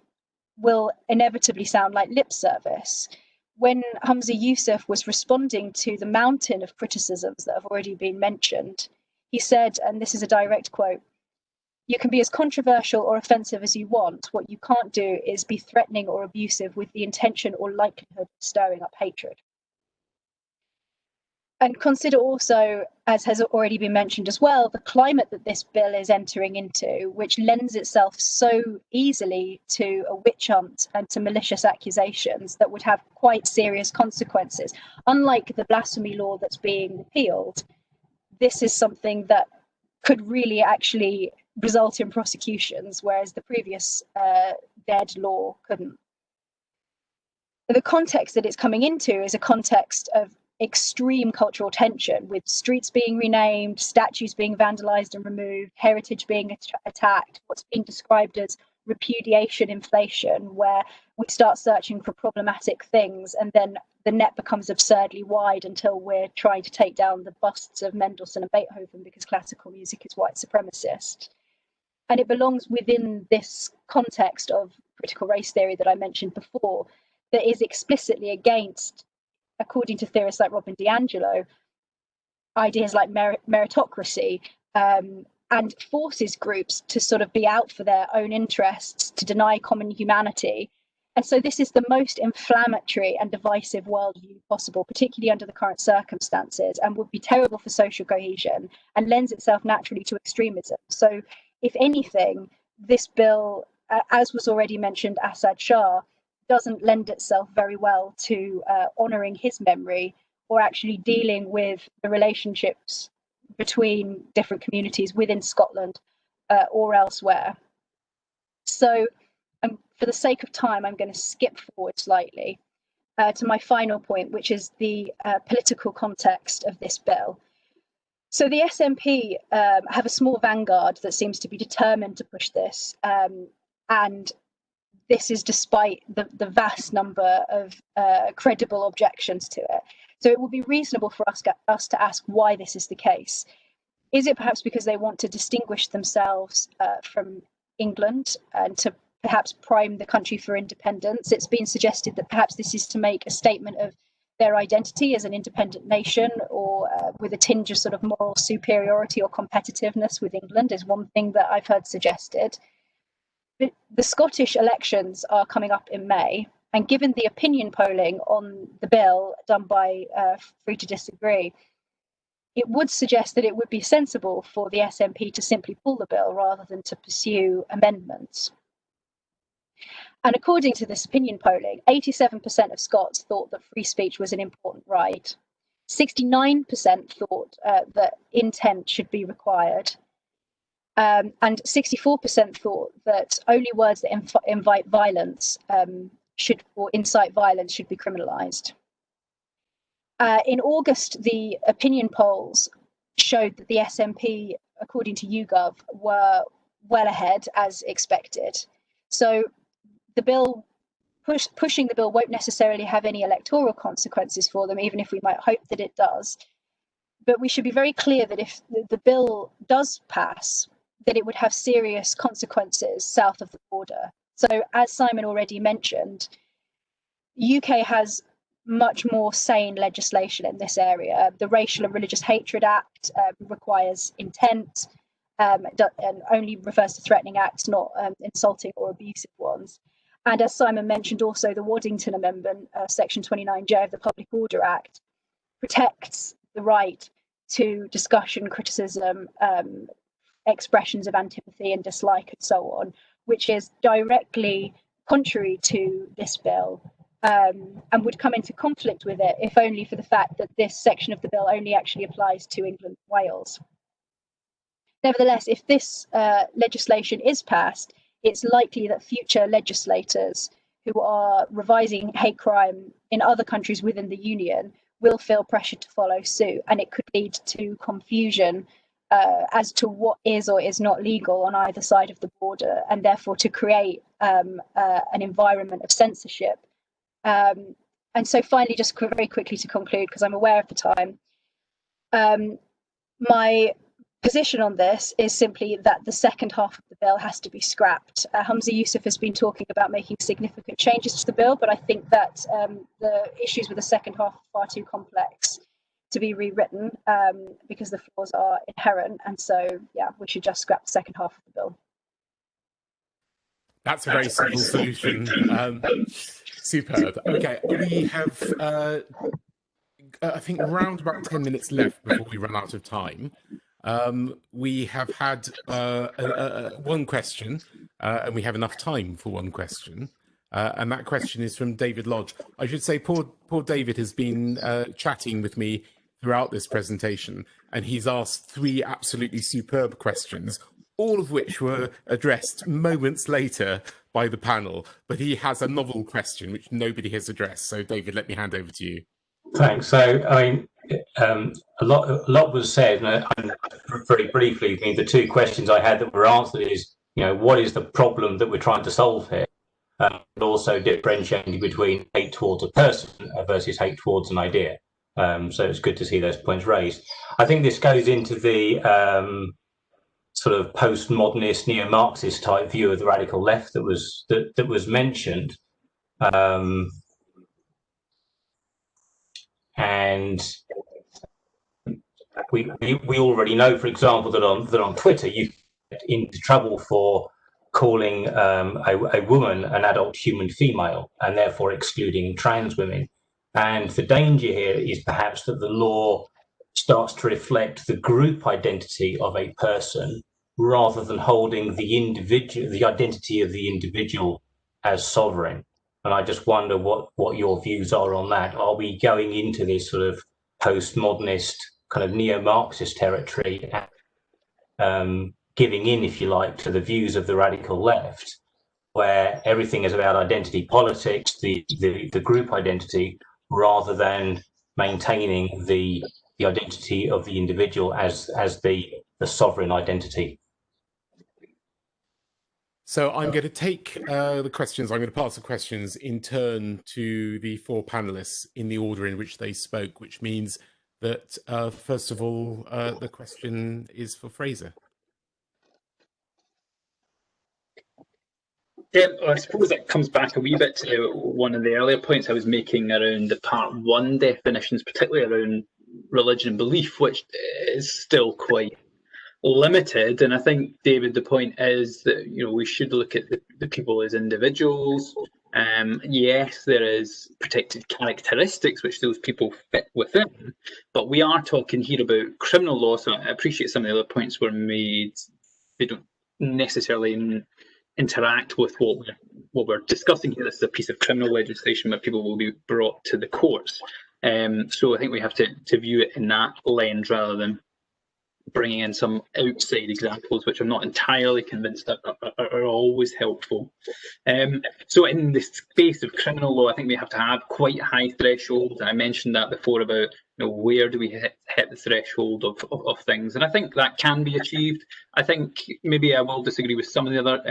E: will inevitably sound like lip service. When Humza Yousaf was responding to the mountain of criticisms that have already been mentioned, he said, and this is a direct quote, "You can be as controversial or offensive as you want. What you can't do is be threatening or abusive with the intention or likelihood of stirring up hatred." And consider also, as has already been mentioned as well, the climate that this bill is entering into, which lends itself so easily to a witch hunt and to malicious accusations that would have quite serious consequences. Unlike the blasphemy law that's being repealed, this is something that could really actually result in prosecutions, whereas the previous dead law couldn't. The context that it's coming into is a context of extreme cultural tension, with streets being renamed, statues being vandalized and removed, heritage being attacked, what's being described as repudiation inflation, where we start searching for problematic things and then the net becomes absurdly wide until we're trying to take down the busts of Mendelssohn and Beethoven because classical music is white supremacist. And it belongs within this context of critical race theory that I mentioned before, that is explicitly against, according to theorists like Robin DiAngelo, ideas like meritocracy, and forces groups to sort of be out for their own interests, to deny common humanity. And so this is the most inflammatory and divisive worldview possible, particularly under the current circumstances, and would be terrible for social cohesion and lends itself naturally to extremism. So if anything, this bill, as was already mentioned, Assad Shah, doesn't lend itself very well to honouring his memory or actually dealing with the relationships between different communities within Scotland or elsewhere. So for the sake of time, I'm going to skip forward slightly to my final point, which is the political context of this bill. So the SNP have a small vanguard that seems to be determined to push this, and this is despite the vast number of credible objections to it. So it would be reasonable for us to ask why this is the case. Is it perhaps because they want to distinguish themselves from England and to perhaps prime the country for independence? It's been suggested that perhaps this is to make a statement of their identity as an independent nation, or with a tinge of sort of moral superiority or competitiveness with England, is one thing that I've heard suggested. The Scottish elections are coming up in May, and given the opinion polling on the bill done by Free to Disagree, it would suggest that it would be sensible for the SNP to simply pull the bill rather than to pursue amendments. And according to this opinion polling, 87% of Scots thought that free speech was an important right. 69% thought that intent should be required. And 64% thought that only words that invite violence or incite violence should be criminalised. In August, the opinion polls showed that the SNP, according to YouGov, were well ahead as expected. So the bill, pushing the bill won't necessarily have any electoral consequences for them, even if we might hope that it does. But we should be very clear that if the bill does pass, that it would have serious consequences south of the border. So as Simon already mentioned, the UK has much more sane legislation in this area. The Racial and Religious Hatred Act requires intent and only refers to threatening acts, not insulting or abusive ones. And as Simon mentioned, also the Waddington Amendment, Section 29J of the Public Order Act, protects the right to discussion, criticism, expressions of antipathy and dislike and so on, which is directly contrary to this bill, and would come into conflict with it if only for the fact that this section of the bill only actually applies to England and Wales. Nevertheless, if this legislation is passed, it's likely that future legislators who are revising hate crime in other countries within the Union will feel pressure to follow suit, and it could lead to confusion as to what is or is not legal on either side of the border, and therefore to create an environment of censorship. And so finally, just very quickly to conclude, because I'm aware of the time, my position on this is simply that the second half of the bill has to be scrapped. Humza Yousaf has been talking about making significant changes to the bill, but I think that the issues with the second half are far too complex to be rewritten because the flaws are inherent. And so, yeah, we should just scrap the second half of the bill.
A: That's a very simple solution. Superb. Okay, we have, I think, around about 10 minutes left before we run out of time. We have had one question, and we have enough time for one question. And that question is from David Lodge. I should say poor David has been chatting with me throughout this presentation, and he's asked 3 absolutely superb questions, all of which were addressed moments later by the panel. But he has a novel question which nobody has addressed. So, David, let me hand over to you.
F: Thanks. So, I mean, a lot was said, and very briefly, the 2 questions I had that were answered is, what is the problem that we're trying to solve here? And also differentiating between hate towards a person versus hate towards an idea. So it's good to see those points raised. I think this goes into the sort of postmodernist, neo-Marxist type view of the radical left that was mentioned. And we already know, for example, that on Twitter you get into trouble for calling a woman an adult human female and therefore excluding trans women. And the danger here is perhaps that the law starts to reflect the group identity of a person rather than holding the identity of the individual as sovereign. And I just wonder what your views are on that. Are we going into this sort of postmodernist kind of neo-Marxist territory, giving in, if you like, to the views of the radical left, where everything is about identity politics, the group identity, rather than maintaining the identity of the individual as the sovereign identity?
A: So I'm going to take the questions. I'm going to pass the questions in turn to the 4 panelists in the order in which they spoke, which means that, first of all, the question is for Fraser.
B: Yeah, I suppose that comes back a wee bit to one of the earlier points I was making around the Part 1 definitions, particularly around religion and belief, which is still quite limited. And I think, David, the point is that we should look at the people as individuals. Yes, there is protected characteristics which those people fit within, but we are talking here about criminal law. So I appreciate some of the other points were made. They don't necessarily interact with what we're discussing here. This is a piece of criminal legislation where people will be brought to the courts. So I think we have to view it in that lens rather than bringing in some outside examples, which I'm not entirely convinced are always helpful. So in the space of criminal law, I think we have to have quite high thresholds. And I mentioned that before about where do we hit the threshold of things. And I think that can be achieved. I think maybe I will disagree with some of the other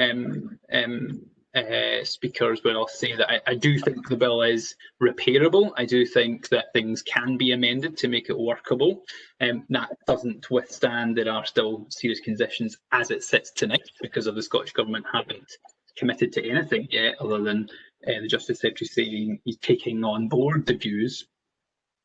B: speakers, where I'll say that I do think the bill is repairable. I do think that things can be amended to make it workable. That doesn't withstand there are still serious conditions as it sits tonight because of the Scottish Government haven't committed to anything yet other than the Justice Secretary saying he's taking on board the views.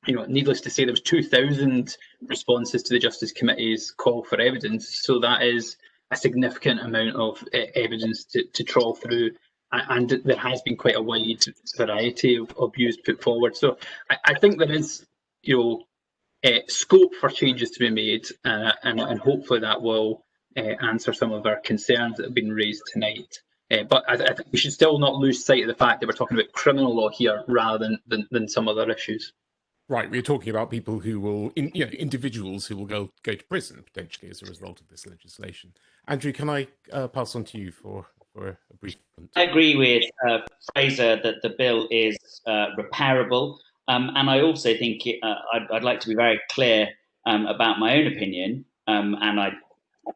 B: Needless to say, there was 2,000 responses to the Justice Committee's call for evidence, so that is a significant amount of evidence to trawl through, and there has been quite a wide variety of views put forward. So I think there is, scope for changes to be made, and hopefully that will answer some of our concerns that have been raised tonight. But I think we should still not lose sight of the fact that we're talking about criminal law here rather than some other issues.
A: Right, we're talking about people who will, individuals who will go to prison potentially as a result of this legislation. Andrew, can I pass on to you for a brief comment?
C: I agree with Fraser that the bill is repairable, and I also think I'd like to be very clear about my own opinion, and I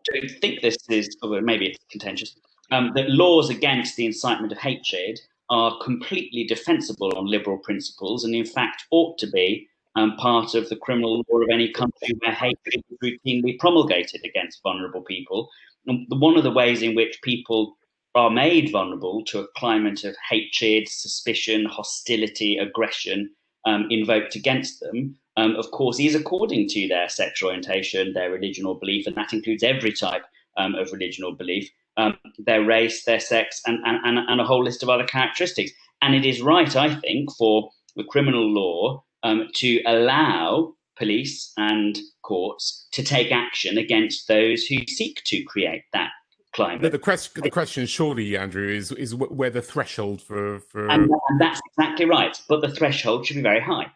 C: don't think this is, or maybe it's contentious, that laws against the incitement of hatred are completely defensible on liberal principles, and in fact ought to be part of the criminal law of any country where hatred is routinely promulgated against vulnerable people. And one of the ways in which people are made vulnerable to a climate of hatred, suspicion, hostility, aggression invoked against them, of course, is according to their sexual orientation, their religion or belief, and that includes every type of religion or belief, their race, their sex, and a whole list of other characteristics. And it is right, I think, for the criminal law to allow police and courts to take action against those who seek to create that climate.
A: The question, surely, Andrew, is where the threshold for...
C: And that's exactly right. But the threshold should be very high.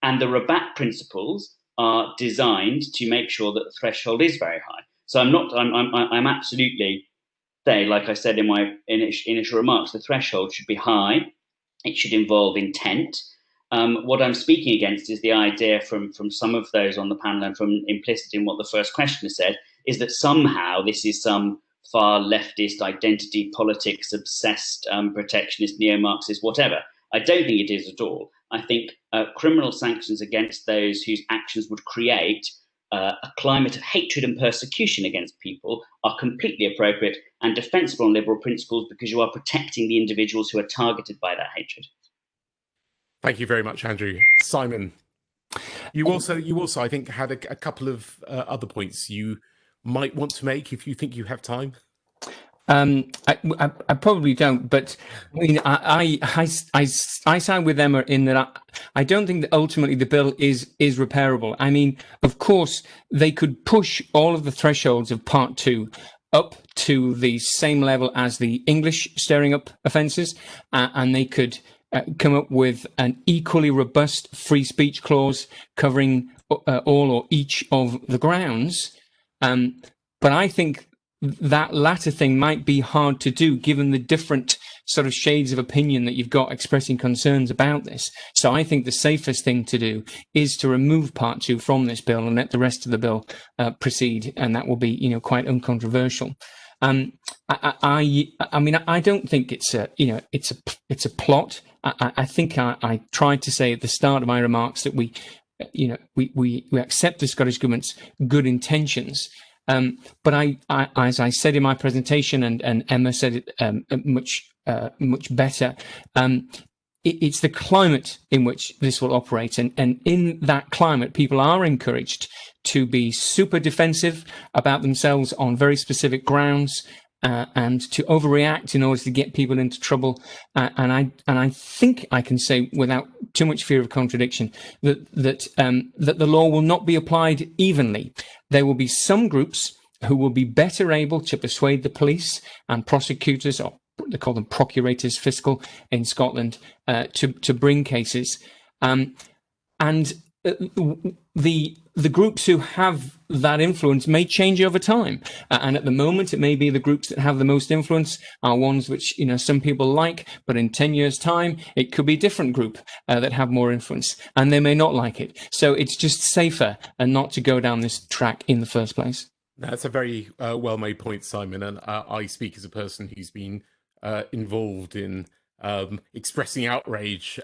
C: And the Rabat principles are designed to make sure that the threshold is very high. So I'm absolutely saying, like I said in my initial remarks, the threshold should be high. It should involve intent. What I'm speaking against is the idea from some of those on the panel and from implicit in what the first questioner said, is that somehow this is some far leftist identity politics obsessed protectionist neo-Marxist whatever. I don't think it is at all. I think criminal sanctions against those whose actions would create a climate of hatred and persecution against people are completely appropriate and defensible on liberal principles, because you are protecting the individuals who are targeted by that hatred.
A: Thank you very much, Andrew. Simon, you also, I think, had a couple of other points you might want to make if you think you have time.
D: I probably don't, but I mean, I side with Emma in that I don't think that ultimately the bill is repairable. I mean, of course, they could push all of the thresholds of Part 2 up to the same level as the English stirring up offences, and they could come up with an equally robust free speech clause covering all or each of the grounds. But I think that latter thing might be hard to do given the different sort of shades of opinion that you've got expressing concerns about this. So I think the safest thing to do is to remove Part 2 from this bill and let the rest of the bill proceed, and that will be, quite uncontroversial. I mean, I don't think it's a plot. I think I tried to say at the start of my remarks that we accept the Scottish Government's good intentions. But I, as I said in my presentation, and Emma said it much better, it's the climate in which this will operate. And in that climate, people are encouraged to be super defensive about themselves on very specific grounds, and to overreact in order to get people into trouble. And I think I can say without too much fear of contradiction that the law will not be applied evenly. There will be some groups who will be better able to persuade the police and prosecutors, or they call them procurators fiscal in Scotland, to bring cases, and the groups who have that influence may change over time. And at the moment, it may be the groups that have the most influence are ones which, some people like, but in 10 years' time, it could be a different group that have more influence, and they may not like it. So it's just safer and not to go down this track in the first place.
A: That's a very well-made point, Simon, and I speak as a person who's been involved in expressing outrage,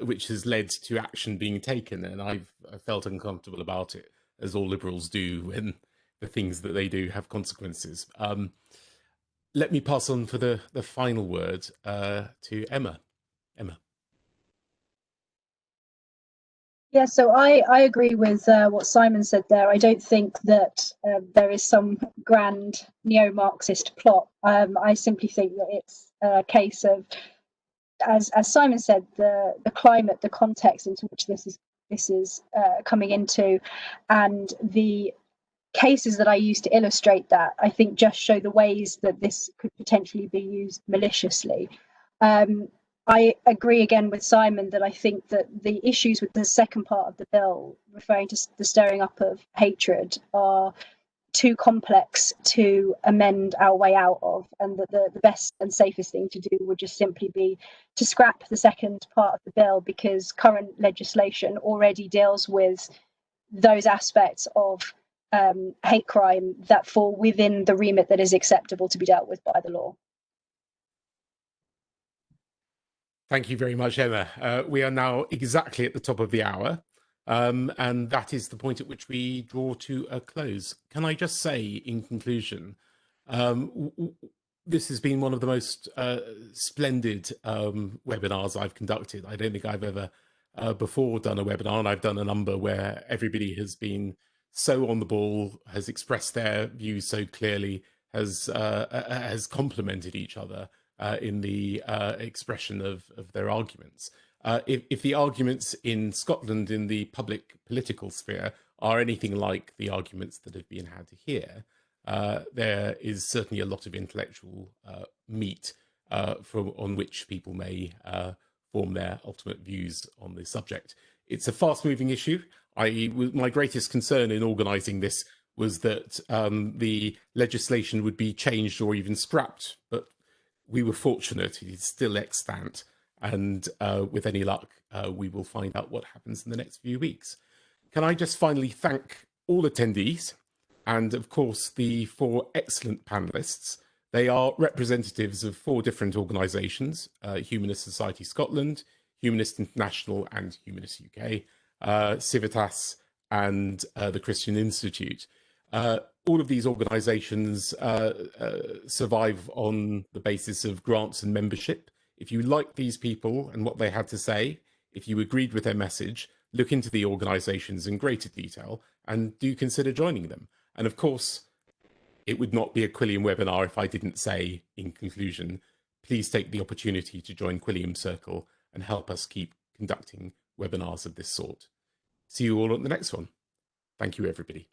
A: which has led to action being taken, and I felt uncomfortable about it, as all liberals do when the things that they do have consequences. Let me pass on for the final word to Emma. Emma.
E: Yeah, so I agree with what Simon said there. I don't think that there is some grand neo-Marxist plot. I simply think that it's a case of, as Simon said, the climate, the context into which this is coming into, and the cases that I use to illustrate that, I think, just show the ways that this could potentially be used maliciously. I agree again with Simon that I think that the issues with the second part of the bill, referring to the stirring up of hatred, are too complex to amend our way out of, and that the best and safest thing to do would just simply be to scrap the second part of the bill, because current legislation already deals with those aspects of hate crime that fall within the remit that is acceptable to be dealt with by the law.
A: Thank you very much, Emma. We are now exactly at the top of the hour, and that is the point at which we draw to a close. Can I just say, in conclusion, this has been one of the most splendid webinars I've conducted. I don't think I've ever before done a webinar, and I've done a number where everybody has been so on the ball, has expressed their views so clearly, has complemented each other in the expression of their arguments. If the arguments in Scotland in the public political sphere are anything like the arguments that have been had here, there is certainly a lot of intellectual meat on which people may form their ultimate views on the subject. It's a fast-moving issue. My greatest concern in organising this was that the legislation would be changed or even scrapped, but we were fortunate. It's still extant, and with any luck, we will find out what happens in the next few weeks. Can I just finally thank all attendees, and of course the 4 excellent panellists. They are representatives of 4 different organisations: Humanist Society Scotland, Humanist International and Humanist UK, Civitas and the Christian Institute. All of these organisations survive on the basis of grants and membership. If you like these people and what they had to say, if you agreed with their message, look into the organisations in greater detail and do consider joining them. And of course, it would not be a Quilliam webinar if I didn't say, in conclusion, please take the opportunity to join Quilliam Circle and help us keep conducting webinars of this sort. See you all at the next one. Thank you, everybody.